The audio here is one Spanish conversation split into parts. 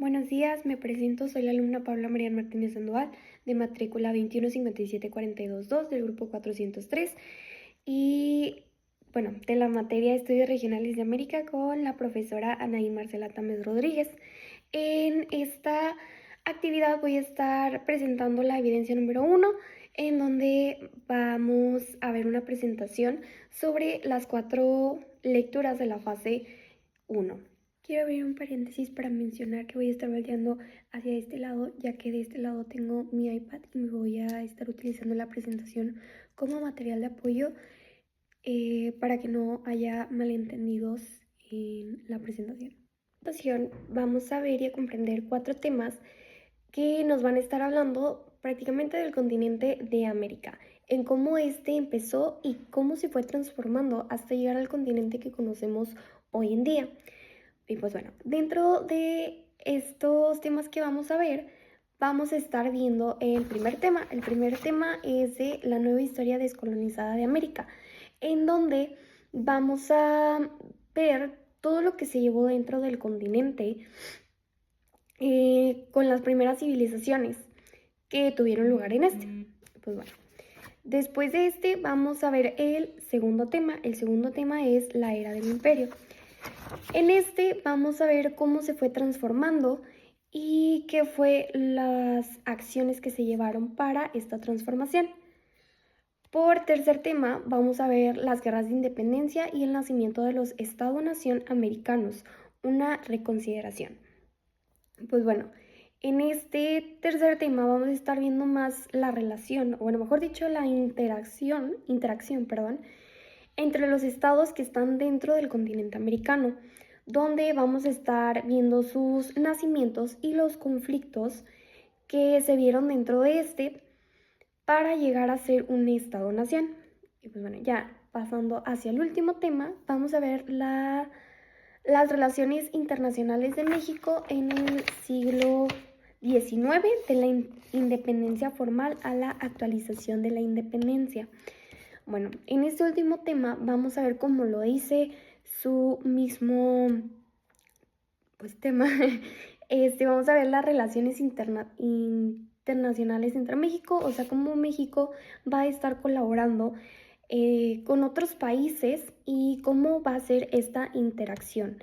Buenos días, me presento, soy la alumna Paula María Martínez Sandoval, de matrícula 2157422 del grupo 403 y bueno, de la materia de Estudios Regionales de América con la profesora Anaí Marcela Támez Rodríguez. En esta actividad voy a estar presentando la evidencia número 1, en donde vamos a ver una presentación sobre las 4 lecturas de la fase 1. Quiero abrir un paréntesis para mencionar que voy a estar volteando hacia este lado, ya que de este lado tengo mi iPad y me voy a estar utilizando la presentación como material de apoyo para que no haya malentendidos en la presentación. En esta ocasión vamos a ver y a comprender 4 temas que nos van a estar hablando prácticamente del continente de América, en cómo este empezó y cómo se fue transformando hasta llegar al continente que conocemos hoy en día. Y pues bueno, dentro de estos temas que vamos a ver, vamos a estar viendo el primer tema. El primer tema es de la nueva historia descolonizada de América, en donde vamos a ver todo lo que se llevó dentro del continente con las primeras civilizaciones que tuvieron lugar en este. Pues bueno, después de este vamos a ver el segundo tema. El segundo tema es la era del imperio. En este vamos a ver cómo se fue transformando y qué fue las acciones que se llevaron para esta transformación. Por tercer tema vamos a ver las guerras de independencia y el nacimiento de los Estado-nación americanos, una reconsideración. Pues bueno, en este tercer tema vamos a estar viendo más la relación, o bueno, mejor dicho, la interacción, entre los estados que están dentro del continente americano, donde vamos a estar viendo sus nacimientos y los conflictos que se vieron dentro de este para llegar a ser un estado-nación. Y pues bueno, ya pasando hacia el último tema, vamos a ver las relaciones internacionales de México en el siglo XIX, de la independencia formal a la actualización de la independencia. Bueno, en este último tema vamos a ver, cómo lo dice su mismo tema, vamos a ver las relaciones internacionales entre México, o sea, cómo México va a estar colaborando con otros países y cómo va a ser esta interacción,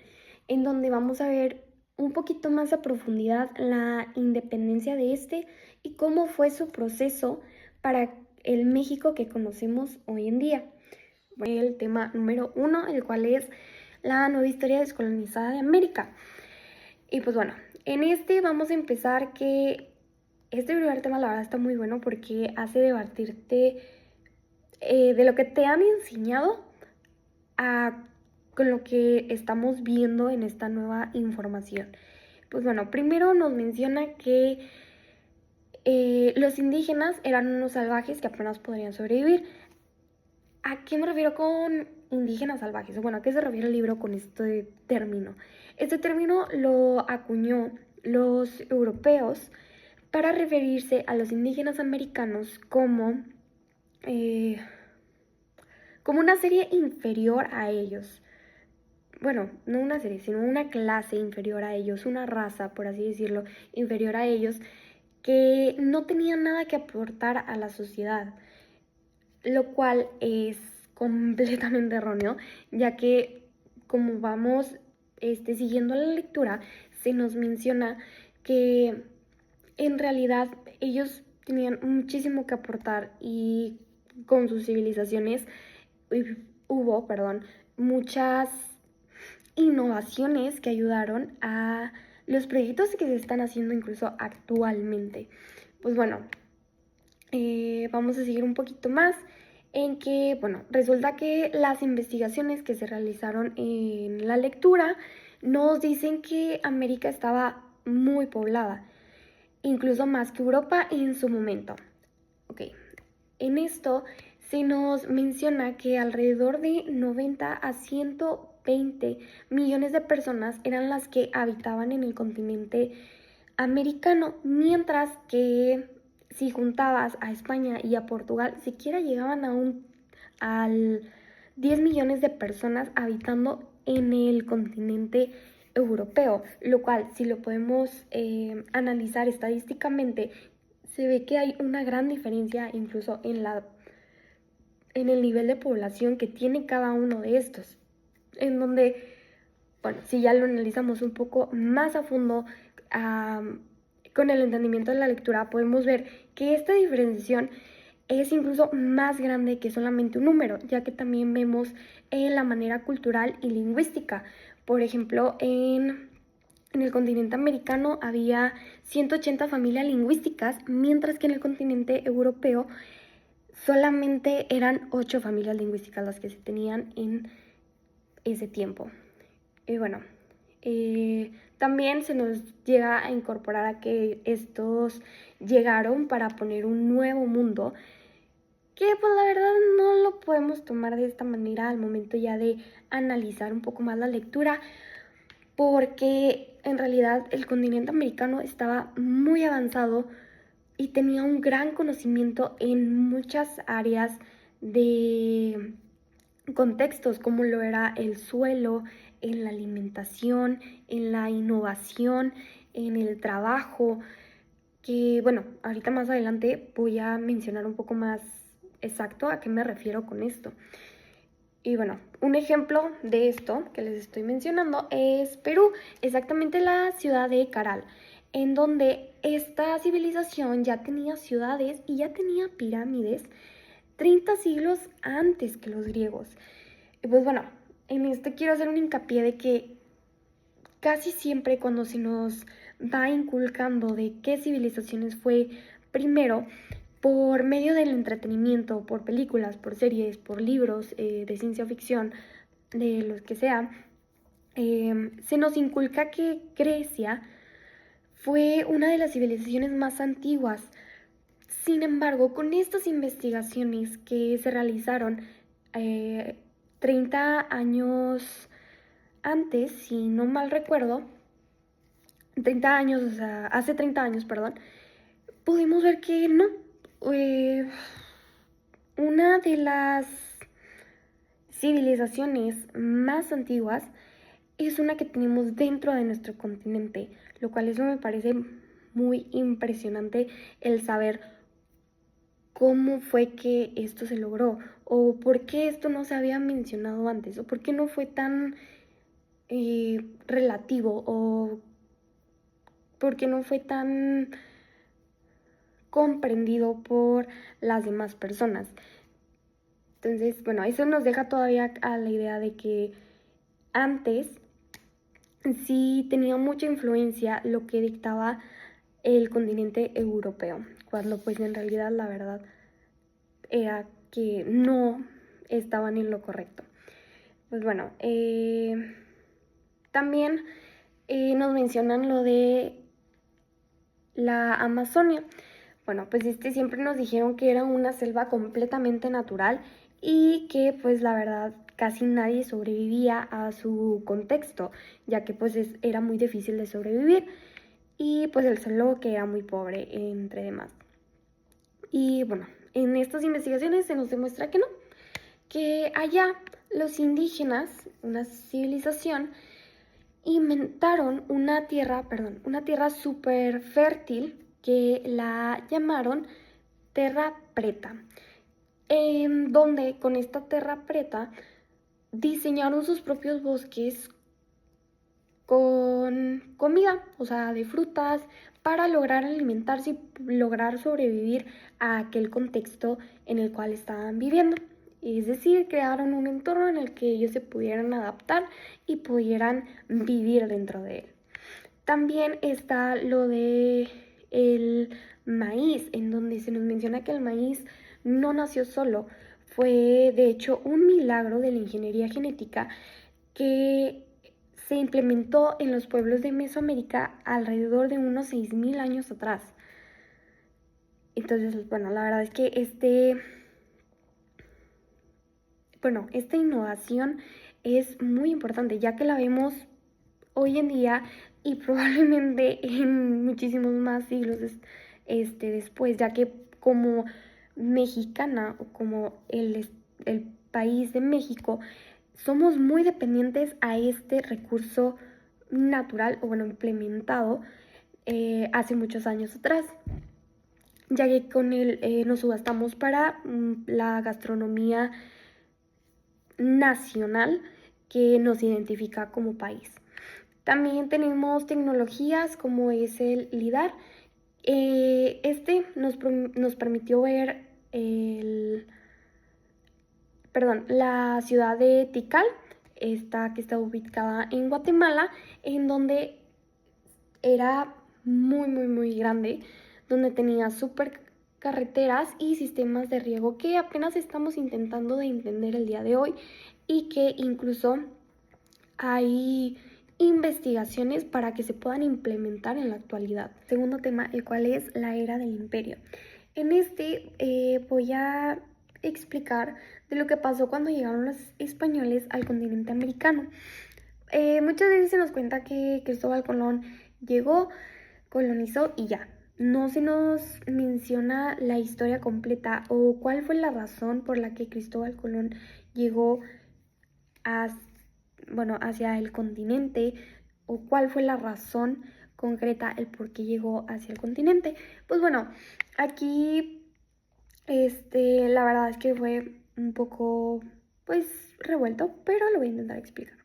en donde vamos a ver un poquito más a profundidad la independencia de este y cómo fue su proceso para el México que conocemos hoy en día. El tema número 1, el cual es la nueva historia descolonizada de América. Y pues bueno, en este vamos a empezar que este primer tema la verdad está muy bueno porque hace debatirte de lo que te han enseñado con lo que estamos viendo en esta nueva información. Pues bueno, primero nos menciona que los indígenas eran unos salvajes que apenas podrían sobrevivir. ¿A qué me refiero con indígenas salvajes? Bueno, ¿a qué se refiere el libro con este término? Este término lo acuñó los europeos para referirse a los indígenas americanos como una serie inferior a ellos. Bueno, no una serie, sino una clase inferior a ellos, una raza, por así decirlo, inferior a ellos, que no tenía nada que aportar a la sociedad, lo cual es completamente erróneo, ya que como vamos siguiendo la lectura, se nos menciona que en realidad ellos tenían muchísimo que aportar y con sus civilizaciones hubo, muchas innovaciones que ayudaron a los proyectos que se están haciendo incluso actualmente. Pues bueno, vamos a seguir un poquito más en que, bueno, resulta que las investigaciones que se realizaron en la lectura nos dicen que América estaba muy poblada, incluso más que Europa en su momento. Ok, en esto se nos menciona que alrededor de 90 a 120 millones de personas eran las que habitaban en el continente americano, mientras que si juntabas a España y a Portugal, siquiera llegaban al 10 millones de personas habitando en el continente europeo, lo cual, si lo podemos analizar estadísticamente, se ve que hay una gran diferencia incluso en el nivel de población que tiene cada uno de estos, en donde, bueno, si ya lo analizamos un poco más a fondo, con el entendimiento de la lectura, podemos ver que esta diferenciación es incluso más grande que solamente un número, ya que también vemos en la manera cultural y lingüística. Por ejemplo, en el continente americano había 180 familias lingüísticas, mientras que en el continente europeo solamente eran 8 familias lingüísticas las que se tenían en ese tiempo. Y bueno, también se nos llega a incorporar a que estos llegaron para poner un nuevo mundo, que pues la verdad no lo podemos tomar de esta manera al momento ya de analizar un poco más la lectura, porque en realidad el continente americano estaba muy avanzado y tenía un gran conocimiento en muchas áreas de contextos, como lo era el suelo, en la alimentación, en la innovación, en el trabajo, que bueno, ahorita más adelante voy a mencionar un poco más exacto a qué me refiero con esto. Y bueno, un ejemplo de esto que les estoy mencionando es Perú, exactamente la ciudad de Caral, en donde esta civilización ya tenía ciudades y ya tenía pirámides 30 siglos antes que los griegos. Y pues bueno, en esto quiero hacer un hincapié de que casi siempre cuando se nos va inculcando de qué civilizaciones fue primero, por medio del entretenimiento, por películas, por series, por libros de ciencia ficción, de los que sea, se nos inculca que Grecia fue una de las civilizaciones más antiguas. Sin embargo, con estas investigaciones que se realizaron 30 años antes, si no mal recuerdo, 30 años, o sea, hace 30 años, perdón, pudimos ver que no. Una de las civilizaciones más antiguas es una que tenemos dentro de nuestro continente, lo cual eso me parece muy impresionante el saber cómo fue que esto se logró, o por qué esto no se había mencionado antes, o por qué no fue tan relativo, o por qué no fue tan comprendido por las demás personas. Entonces, bueno, eso nos deja todavía a la idea de que antes sí tenía mucha influencia lo que dictaba el continente europeo, cuando pues en realidad la verdad era que no estaban en lo correcto. Pues bueno, también nos mencionan lo de la Amazonia. Bueno, pues siempre nos dijeron que era una selva completamente natural y que pues la verdad casi nadie sobrevivía a su contexto, ya que pues era muy difícil de sobrevivir y pues el suelo que era muy pobre, entre demás. Y bueno, en estas investigaciones se nos demuestra que no, que allá los indígenas, una civilización, inventaron una tierra súper fértil que la llamaron Terra Preta, en donde con esta Terra Preta diseñaron sus propios bosques con comida, o sea, de frutas, para lograr alimentarse y lograr sobrevivir a aquel contexto en el cual estaban viviendo. Es decir, crearon un entorno en el que ellos se pudieran adaptar y pudieran vivir dentro de él. También está lo de el maíz, en donde se nos menciona que el maíz no nació solo, fue de hecho un milagro de la ingeniería genética que se implementó en los pueblos de Mesoamérica alrededor de unos 6.000 años atrás. Entonces, bueno, la verdad es que esta innovación es muy importante, ya que la vemos hoy en día y probablemente en muchísimos más siglos después, ya que como mexicana o como el país de México, somos muy dependientes a este recurso natural o bueno, implementado hace muchos años atrás, ya que con él nos subastamos para la gastronomía nacional que nos identifica como país. También tenemos tecnologías como es el LIDAR. Este nos permitió ver la ciudad de Tikal, que está ubicada en Guatemala, en donde era muy grande, donde tenía súper carreteras y sistemas de riego que apenas estamos intentando de entender el día de hoy, y que incluso hay investigaciones para que se puedan implementar en la actualidad. Segundo tema, el cual es la era del imperio. En este voy a explicar de lo que pasó cuando llegaron los españoles al continente americano. Muchas veces se nos cuenta que Cristóbal Colón llegó, colonizó y ya. No se nos menciona la historia completa o cuál fue la razón por la que Cristóbal Colón llegó hacia el continente, o cuál fue la razón concreta, el por qué llegó hacia el continente. Pues bueno, aquí la verdad es que fue un poco pues revuelto, pero lo voy a intentar explicar.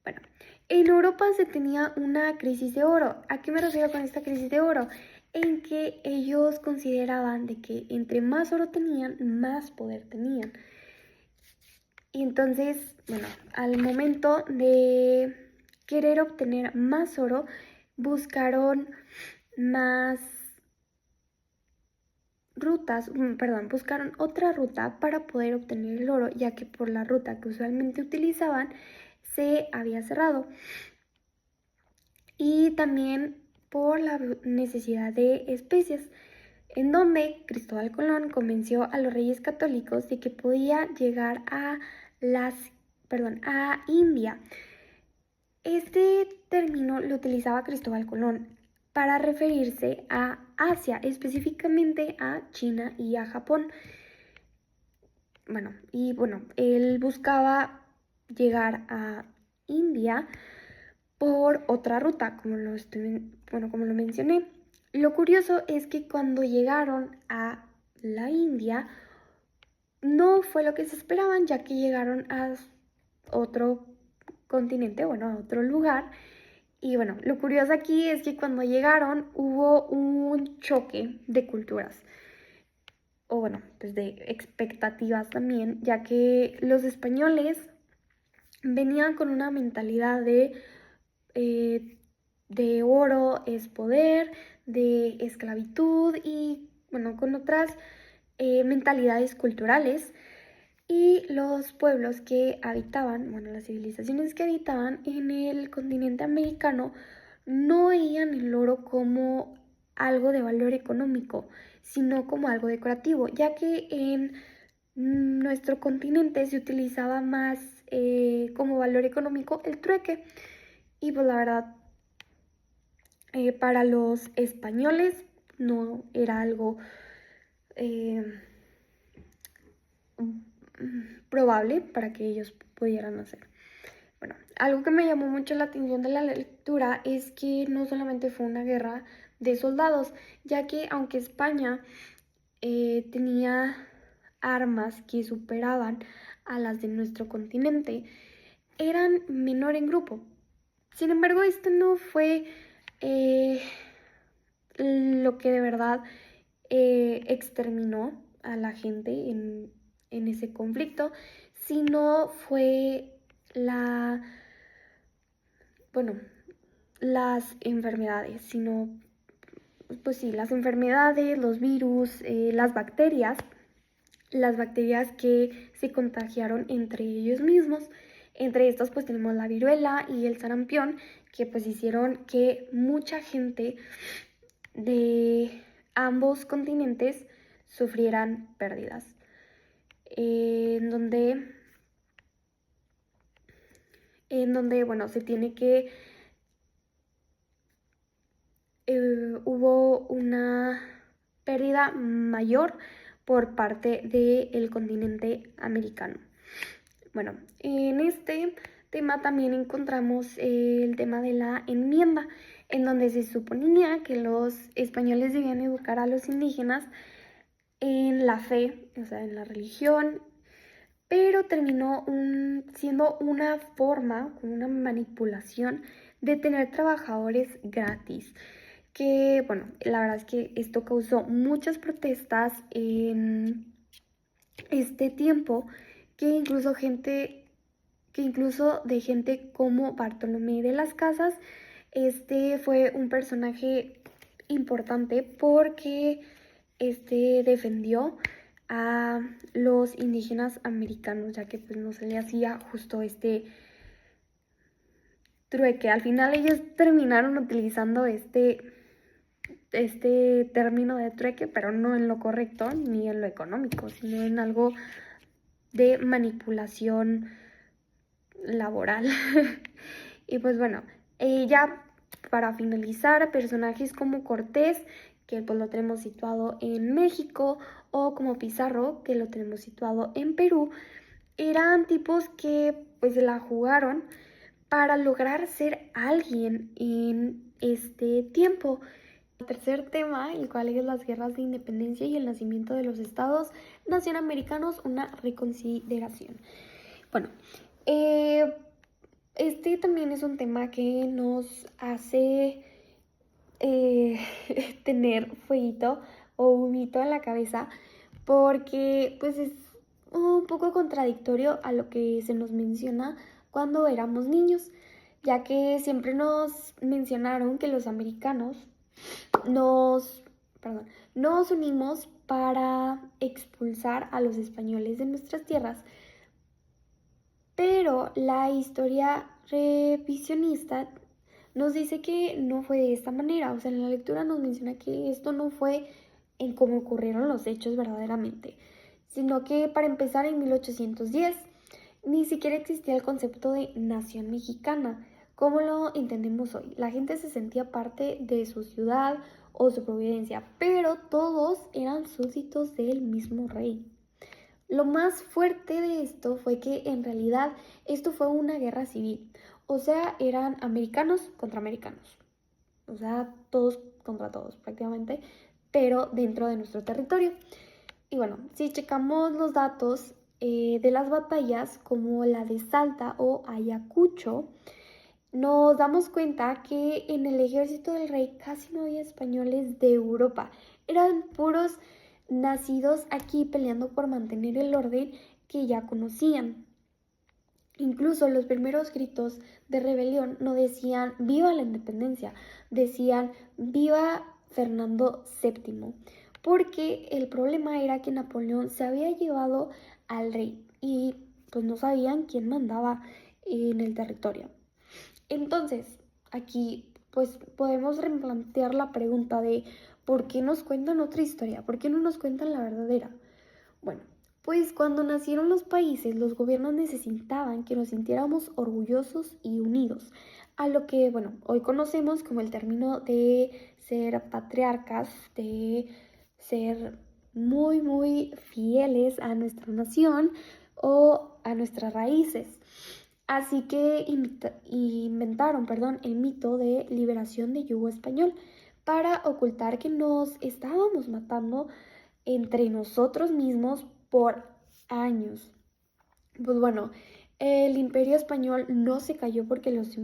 Bueno, en Europa se tenía una crisis de oro. ¿A qué me refiero con esta crisis de oro? En que ellos consideraban de que entre más oro tenían, más poder tenían. Y entonces, bueno, al momento de querer obtener más oro, buscaron más buscaron otra ruta para poder obtener el oro, ya que por la ruta que usualmente utilizaban se había cerrado. Y también por la necesidad de especias, en donde Cristóbal Colón convenció a los reyes católicos de que podía llegar a India. Este término lo utilizaba Cristóbal Colón para referirse a Asia, específicamente a China y a Japón. Él buscaba llegar a India por otra ruta, como lo mencioné. Lo curioso es que cuando llegaron a la India, no fue lo que se esperaban, ya que llegaron a otro continente, a otro lugar. Y bueno, lo curioso aquí es que cuando llegaron hubo un choque de culturas, o pues de expectativas también, ya que los españoles venían con una mentalidad de oro es poder, de esclavitud y con otras mentalidades culturales. Y los pueblos que habitaban, las civilizaciones que habitaban en el continente americano, no veían el oro como algo de valor económico, sino como algo decorativo, ya que en nuestro continente se utilizaba más como valor económico el trueque. Y pues la verdad, para los españoles no era algo probable para que ellos pudieran hacer. Bueno, algo que me llamó mucho la atención de la lectura es que no solamente fue una guerra de soldados, ya que aunque España tenía armas que superaban a las de nuestro continente, eran menor en grupo. Sin embargo, esto no fue lo que de verdad exterminó a la gente en ese conflicto, sino fue las enfermedades, las enfermedades, los virus, las bacterias que se contagiaron entre ellos mismos. Entre estos pues tenemos la viruela y el sarampión, que pues hicieron que mucha gente de ambos continentes sufrieran pérdidas. En donde se tiene que hubo una pérdida mayor por parte del continente americano. Bueno, en este tema también encontramos el tema de la enmienda, en donde se suponía que los españoles debían educar a los indígenas en la fe, o sea, en la religión, pero terminó siendo una forma, una manipulación de tener trabajadores gratis. Que, bueno, la verdad es que esto causó muchas protestas en este tiempo, que incluso de gente como Bartolomé de las Casas, este fue un personaje importante porque defendió a los indígenas americanos, ya que pues no se le hacía justo este trueque. Al final ellos terminaron utilizando este término de trueque, pero no en lo correcto ni en lo económico, sino en algo de manipulación laboral. Y pues bueno, ya para finalizar, personajes como Cortés, que pues lo tenemos situado en México, o como Pizarro, que lo tenemos situado en Perú, eran tipos que pues la jugaron para lograr ser alguien en este tiempo. El tercer tema, el cual es las guerras de independencia y el nacimiento de los estados nacionamericanos, una reconsideración. Bueno, eh, este también es un tema que nos hace eh, tener fueguito o humito en la cabeza, porque pues es un poco contradictorio a lo que se nos menciona cuando éramos niños, ya que siempre nos mencionaron que los americanos nos, perdón, nos unimos para expulsar a los españoles de nuestras tierras, pero la historia revisionista nos dice que no fue de esta manera. O sea, en la lectura nos menciona que esto no fue en cómo ocurrieron los hechos verdaderamente, sino que para empezar en 1810 ni siquiera existía el concepto de nación mexicana, como lo entendemos hoy. La gente se sentía parte de su ciudad o su providencia, pero todos eran súbditos del mismo rey. Lo más fuerte de esto fue que en realidad esto fue una guerra civil. O sea, eran americanos contra americanos. O sea, todos contra todos prácticamente, pero dentro de nuestro territorio. Y bueno, si checamos los datos de las batallas como la de Salta o Ayacucho, nos damos cuenta que en el ejército del rey casi no había españoles de Europa. Eran puros nacidos aquí peleando por mantener el orden que ya conocían. Incluso los primeros gritos de rebelión no decían viva la independencia, decían viva Fernando VII, porque el problema era que Napoleón se había llevado al rey y pues no sabían quién mandaba en el territorio. Entonces, aquí pues podemos replantear la pregunta de ¿por qué nos cuentan otra historia? ¿Por qué no nos cuentan la verdadera? Bueno, pues cuando nacieron los países, los gobiernos necesitaban que nos sintiéramos orgullosos y unidos, a lo que, bueno, hoy conocemos como el término de ser patriarcas, de ser muy, muy fieles a nuestra nación o a nuestras raíces. Así que inventaron, el mito de liberación de yugo español para ocultar que nos estábamos matando entre nosotros mismos por años. Pues bueno, el imperio español no se cayó porque los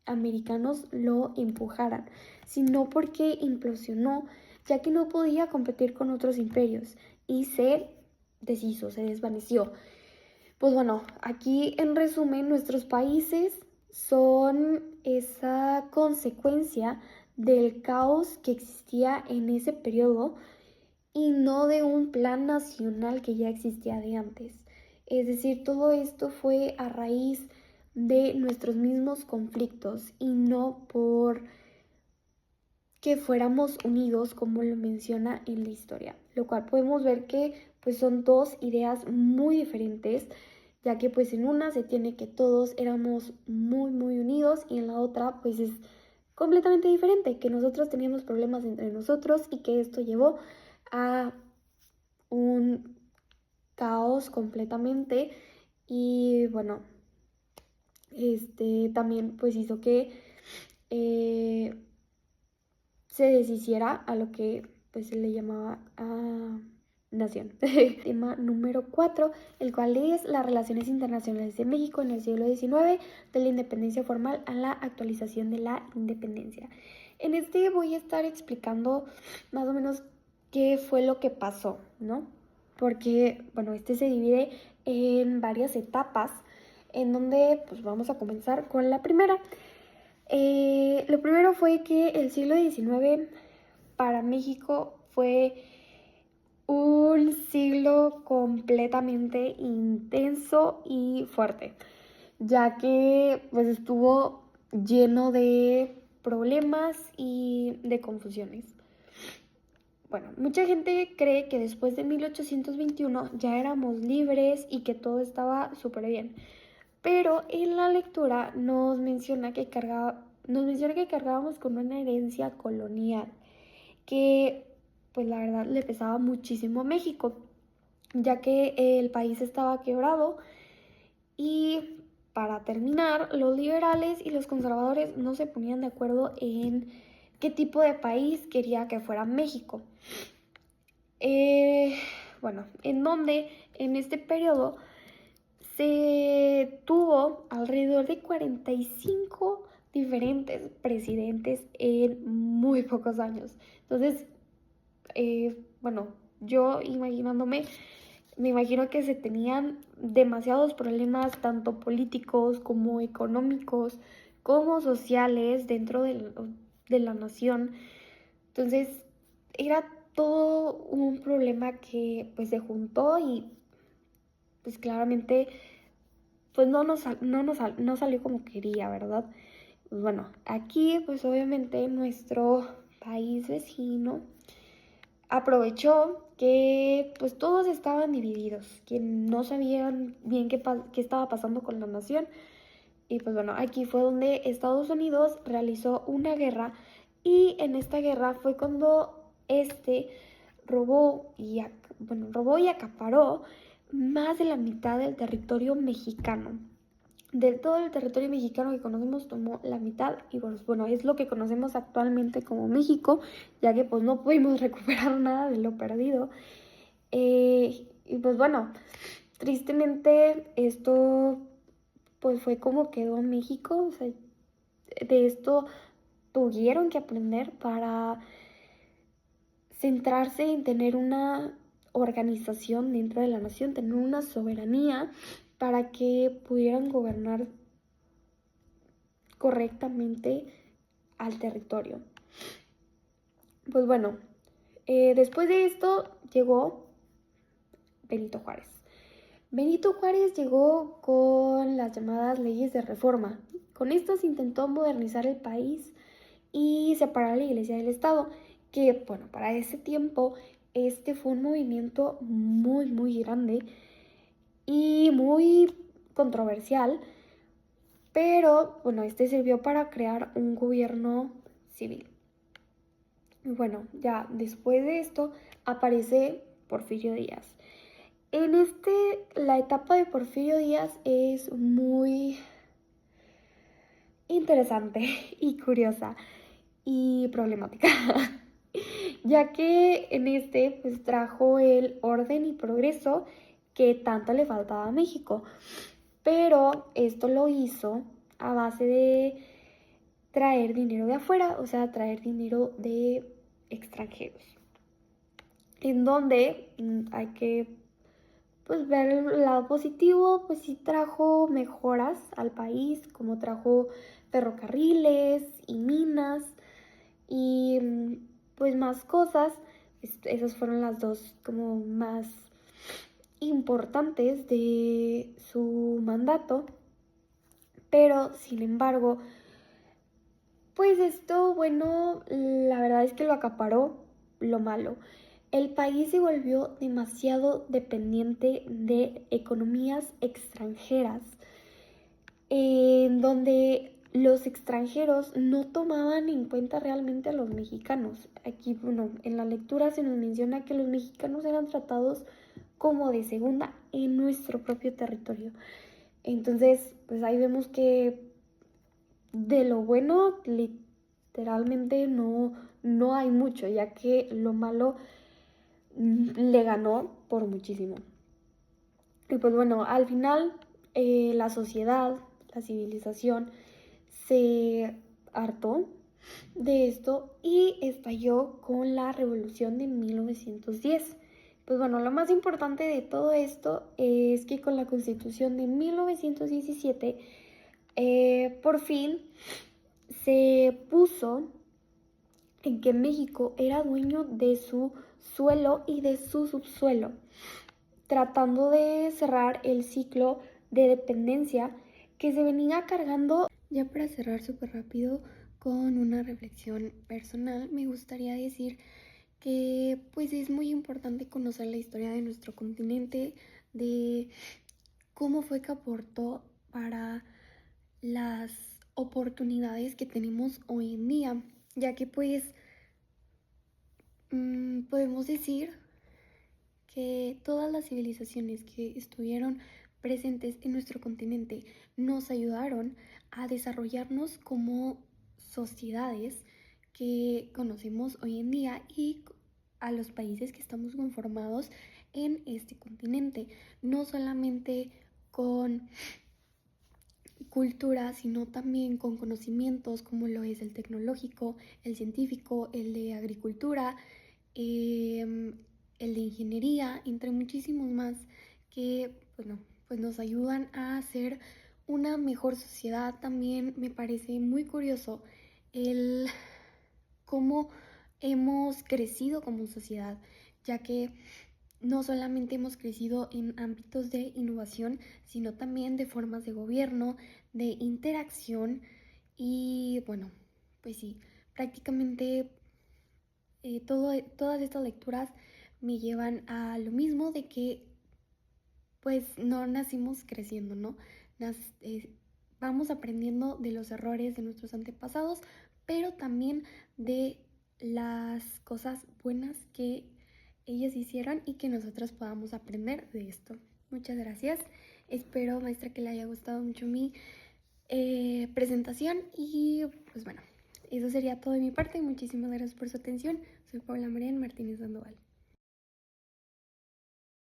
americanos lo empujaran, sino porque implosionó, ya que no podía competir con otros imperios y se deshizo, se desvaneció. Pues bueno, aquí en resumen, nuestros países son esa consecuencia del caos que existía en ese periodo y no de un plan nacional que ya existía de antes. Es decir, todo esto fue a raíz de nuestros mismos conflictos y no por que fuéramos unidos como lo menciona en la historia, lo cual podemos ver que pues son dos ideas muy diferentes, ya que pues en una se tiene que todos éramos muy muy unidos y en la otra pues es completamente diferente, que nosotros teníamos problemas entre nosotros y que esto llevó a un caos completamente. Y bueno, también pues hizo que se deshiciera a lo que pues se le llamaba nación. Tema número 4, el cual es las relaciones internacionales de México en el siglo XIX, de la independencia formal a la actualización de la independencia. En este voy a estar explicando más o menos qué fue lo que pasó, ¿no? Porque, bueno, se divide en varias etapas, en donde pues vamos a comenzar con la primera. Lo primero fue que el siglo XIX para México fue un siglo completamente intenso y fuerte, ya que pues estuvo lleno de problemas y de confusiones. Bueno, mucha gente cree que después de 1821 ya éramos libres y que todo estaba súper bien. Pero en la lectura nos menciona que cargábamos con una herencia colonial que, pues la verdad, le pesaba muchísimo a México, ya que el país estaba quebrado y, para terminar, los liberales y los conservadores no se ponían de acuerdo en qué tipo de país quería que fuera México. Bueno, en donde en este periodo se tuvo alrededor de 45 diferentes presidentes en muy pocos años. Entonces, bueno, yo imaginándome, me imagino que se tenían demasiados problemas, tanto políticos como económicos, como sociales dentro de la nación. Entonces, era todo un problema que pues se juntó y pues claramente pues no salió como quería, ¿verdad? Pues bueno, aquí pues obviamente nuestro país vecino aprovechó que pues todos estaban divididos, que no sabían bien qué estaba pasando con la nación. Y pues bueno, aquí fue donde Estados Unidos realizó una guerra y en esta guerra fue cuando robó y acaparó más de la mitad del territorio mexicano. De todo el territorio mexicano que conocemos tomó la mitad y bueno, es lo que conocemos actualmente como México, ya que pues no pudimos recuperar nada de lo perdido. Y pues bueno, tristemente esto pues fue como quedó México, o sea, de esto tuvieron que aprender para centrarse en tener una organización dentro de la nación, tener una soberanía para que pudieran gobernar correctamente al territorio. Pues bueno, después de esto llegó Benito Juárez. Benito Juárez llegó con las llamadas leyes de reforma. Con esto se intentó modernizar el país y separar la iglesia del Estado, que bueno, para ese tiempo fue un movimiento muy grande y muy controversial, pero bueno, sirvió para crear un gobierno civil. Bueno, ya después de esto aparece Porfirio Díaz. La etapa de Porfirio Díaz es muy interesante y curiosa y problemática, ya que en pues trajo el orden y progreso que tanto le faltaba a México, pero esto lo hizo a base de traer dinero de afuera, o sea, traer dinero de extranjeros, en donde hay que pues ver el lado positivo, pues sí trajo mejoras al país, como trajo ferrocarriles y minas y pues más cosas. Esas fueron las dos como más importantes de su mandato, pero sin embargo, pues bueno, la verdad es que lo acaparó lo malo. El país se volvió demasiado dependiente de economías extranjeras, en donde los extranjeros no tomaban en cuenta realmente a los mexicanos. Aquí, bueno, en la lectura se nos menciona que los mexicanos eran tratados como de segunda en nuestro propio territorio. Entonces, pues ahí vemos que de lo bueno literalmente no hay mucho, ya que lo malo le ganó por muchísimo. Y pues bueno, al final la sociedad, la civilización se hartó de esto y estalló con la revolución de 1910. Pues bueno, lo más importante de todo esto es que con la constitución de 1917 por fin se puso en que México era dueño de su suelo y de su subsuelo, tratando de cerrar el ciclo de dependencia que se venía cargando. Ya para cerrar súper rápido con una reflexión personal, me gustaría decir que pues es muy importante conocer la historia de nuestro continente, de cómo fue que aportó para las oportunidades que tenemos hoy en día, ya que pues podemos decir que todas las civilizaciones que estuvieron presentes en nuestro continente nos ayudaron a desarrollarnos como sociedades que conocemos hoy en día y a los países que estamos conformados en este continente, no solamente con cultura, sino también con conocimientos como lo es el tecnológico, el científico, el de agricultura, eh, el de ingeniería, entre muchísimos más que, bueno, pues nos ayudan a hacer una mejor sociedad. También me parece muy curioso el cómo hemos crecido como sociedad, ya que no solamente hemos crecido en ámbitos de innovación, sino también de formas de gobierno, de interacción y bueno, pues sí, prácticamente todas estas lecturas me llevan a lo mismo de que pues no nacimos creciendo, ¿no? Vamos aprendiendo de los errores de nuestros antepasados, pero también de las cosas buenas que ellos hicieron y que nosotros podamos aprender de esto. Muchas gracias. Espero, maestra, que le haya gustado mucho mi presentación y pues bueno, eso sería todo de mi parte. Muchísimas gracias por su atención. Soy Paula Marian Martínez Sandoval.